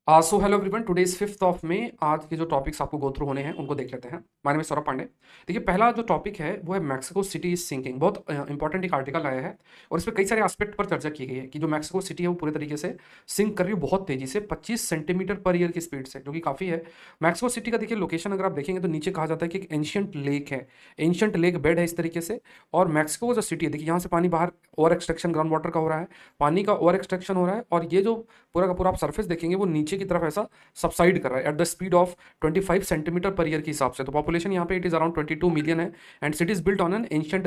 So hello everyone, today is 5th of May. आज के जो टॉपिक्स आपको गो थ्रू होने हैं उनको देख लेते हैं। My name is Saurabh Pandey. देखिए, पहला जो टॉपिक है वो है मैक्सिको सिटी इज सिंकिंग। बहुत इंपॉर्टेंट एक आर्टिकल आया है और इसमें कई सारे एस्पेक्ट पर चर्चा की गई है कि जो मैक्सिको सिटी है वो पूरे तरीके से सिंक कर रही है बहुत तेजी से 25 सेंटीमीटर पर ईयर की स्पीड से, जो कि काफ़ी है। मैक्सिको सिटी का देखिए लोकेशन अगर आप देखेंगे तो नीचे कहा जाता है कि एक एंशियंट लेक है, एंशियंट लेक बेड है इस तरीके से। और मैक्सिको जो सिटी है, देखिए यहाँ से पानी बाहर ओवर एक्सट्रैक्शन ग्राउंड वाटर का हो रहा है, पानी का ओवर एक्सट्रैक्शन हो रहा है, और ये जो पूरा का पूरा आप सरफेस देखेंगे वो नीचे की तरफ ऐसा सबसाइड कर रहा है at the speed of 25 centimetre per year के हिसाब से। तो पॉपुलेशन यहाँ पे इट इज अराउंड 22 मिलियन है and city is built on an ancient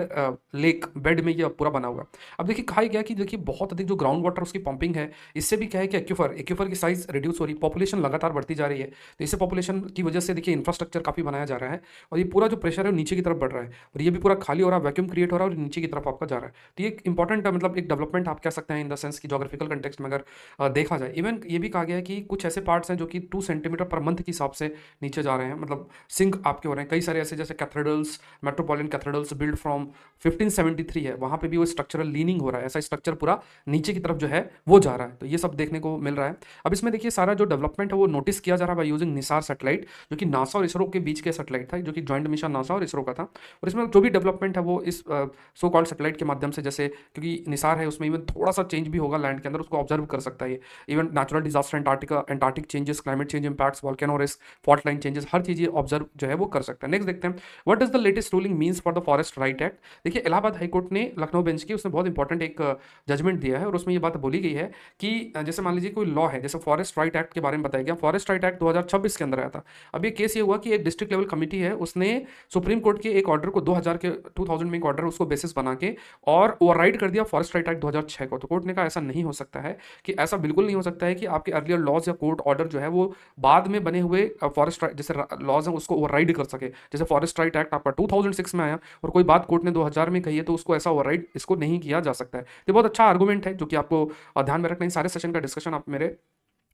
lake bed में ये पूरा बना हुआ है। अब देखिए कहा गया कि देखिए बहुत अधिक जो ग्राउंड वाटर उसकी पंपिंग है, इससे भी क्या है कि एक्यूफर की साइज रिड्यूस हो रही है, पॉपुलेशन लगातार बढ़ती जा रही है। तो इससे पॉपुलेशन की वजह से देखिए इंफ्रास्ट्रक्चर काफी बनाया जा रहा है और ये पूरा जो प्रेशर है वो नीचे की तरफ बढ़ रहा है और ये भी पूरा खाली हो रहा है, वैक्यूम क्रिएट हो रहा है और नीचे की तरफ आपका जा रहा है। तो ये एक इंपॉर्टेंट मतलब एक डेवलपमेंट आप कह सकते हैं इन द सेंस की जोग्राफिकल कंटेक्स्ट में अगर देखा जाए। इवन ये भी कहा गया है कि कुछ ऐसे पार्ट्स हैं जो कि 2 सेंटीमीटर पर मंथ के हिसाब से नीचे जा रहे हैं, मतलब सिंक आपके हो रहे हैं। कई सारे ऐसे जैसे cathedrals, metropolitan cathedrals build from 1573 है, वहाँ पे भी वो स्ट्रक्चरल लीनिंग हो रहा है, ऐसा स्ट्रक्चर पूरा नीचे की तरफ जो है वो जा रहा है। तो ये सब देखने को मिल रहा है। अब इसमें देखिए सारा जो डेवलपमेंट है वो नोटिस किया जा रहा है बाय यूजिंग निसार सैटेलाइट, जो कि नासा और इसरो के बीच के सैटेलाइट था, जो कि जॉइंट मिशन नासा और इसरो का था। और इसमें जो भी डेवलपमेंट है वो इस सो कॉल्ड सैटेलाइट के माध्यम से, जैसे क्योंकि निसार है उसमें इवन थोड़ा सा चेंज भी होगा लैंड के अंदर, उसको ऑब्जर्व कर सकता है। Even natural disaster, antarctic changes, climate change impacts, volcano risk, fault line changes, हर चीज़ ये ऑब्जर्व जो है वो कर सकता है। नेक्स्ट देखते हैं, what does the latest ruling means for the forest right act. देखिए इलाहाबाद हाईकोर्ट ने लखनऊ बेंच की उसने बहुत इंपॉर्टेंट एक जजमेंट दिया है और उसमें ये बात बोली गई है कि जैसे मान लीजिए कोई लॉ है, जैसे फॉरेस्ट राइट एक्ट के बारे में बताया गया, फॉरेस्ट राइट एक्ट 2026 के अंदर आया था। अब ये केस ये हुआ कि एक डिस्ट्रिक्ट लेवल कमेटी है, उसने सुप्रीम कोर्ट के एक ऑर्डर को 2000 में एक ऑर्डर उसको बेसिस बना के और ओवरराइड कर दिया फॉरेस्ट राइट एक्ट 2006 को। तो कोर्ट ने कहा ऐसा नहीं हो सकता है, कि ऐसा बिल्कुल नहीं हो सकता है कि आपके अर्लियर लॉज या कोर्ट ऑर्डर जो है वो बाद में बने हुए फॉरेस्ट जैसे लॉज हैं उसको ओवरराइड कर सके। जैसे फॉरेस्ट राइट एक्ट आपका 2006 में आया और कोई बात कोर्ट ने 2000 में कही है, तो उसको ऐसा ओवरराइड इसको नहीं किया जा सकता है। तो बहुत अच्छा आर्गूमेंट है जो कि आपको ध्यान में रखना है। सारे सेशन का डिस्कशन आप मेरे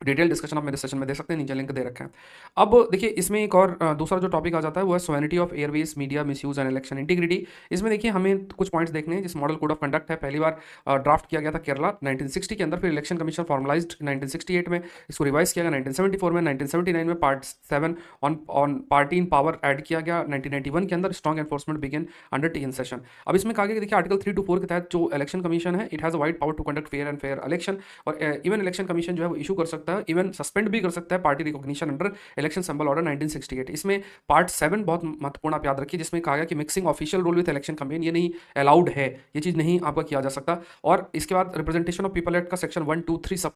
डिटेल डिस्कशन आप मेरे सेशन में दे सकते हैं, नीचे लिंक दे रखे हैं। अब देखिए इसमें एक और दूसरा जो टॉपिक आ जाता है वो है sovereignty of Airways, media misuse and election integrity. इसमें देखिए हमें कुछ पॉइंट्स देखने हैं। जिस मॉडल कोड ऑफ कंडक्ट है, पहली बार ड्राफ्ट किया गया था केरला 1960 के अंदर, फिर इलेक्शन कमीशन फॉर्मलाइज्ड 1968 में, इसको रिवाइज किया गया 1974 में, 1979 में part 7 on party in power add किया गया, 1991 के अंदर strong enforcement begin under T in session. अब इसमें कहा गया कि देखिए आर्टिकल 3 to 4 के तहत जो इलेक्शन कमीशन है, it has a wide power to conduct fair and fair election. और इवन इलेक्शन कमीशन जो है वो इशू कर सकता है, इवन सस्पेंड भी कर सकता है party recognition under election symbol order 1968। इसमें पार्ट 7 बहुत महत्वपूर्ण आप याद रखिए, जिसमें कहा गया कि mixing official role with election campaign, ये नहीं अलाउड है, ये चीज़ नहीं आपका किया जा सकता। और इसके बाद रिप्रेजेंटेशन ऑफ पीपल एक्ट का सेक्शन 1, 2, 3 सब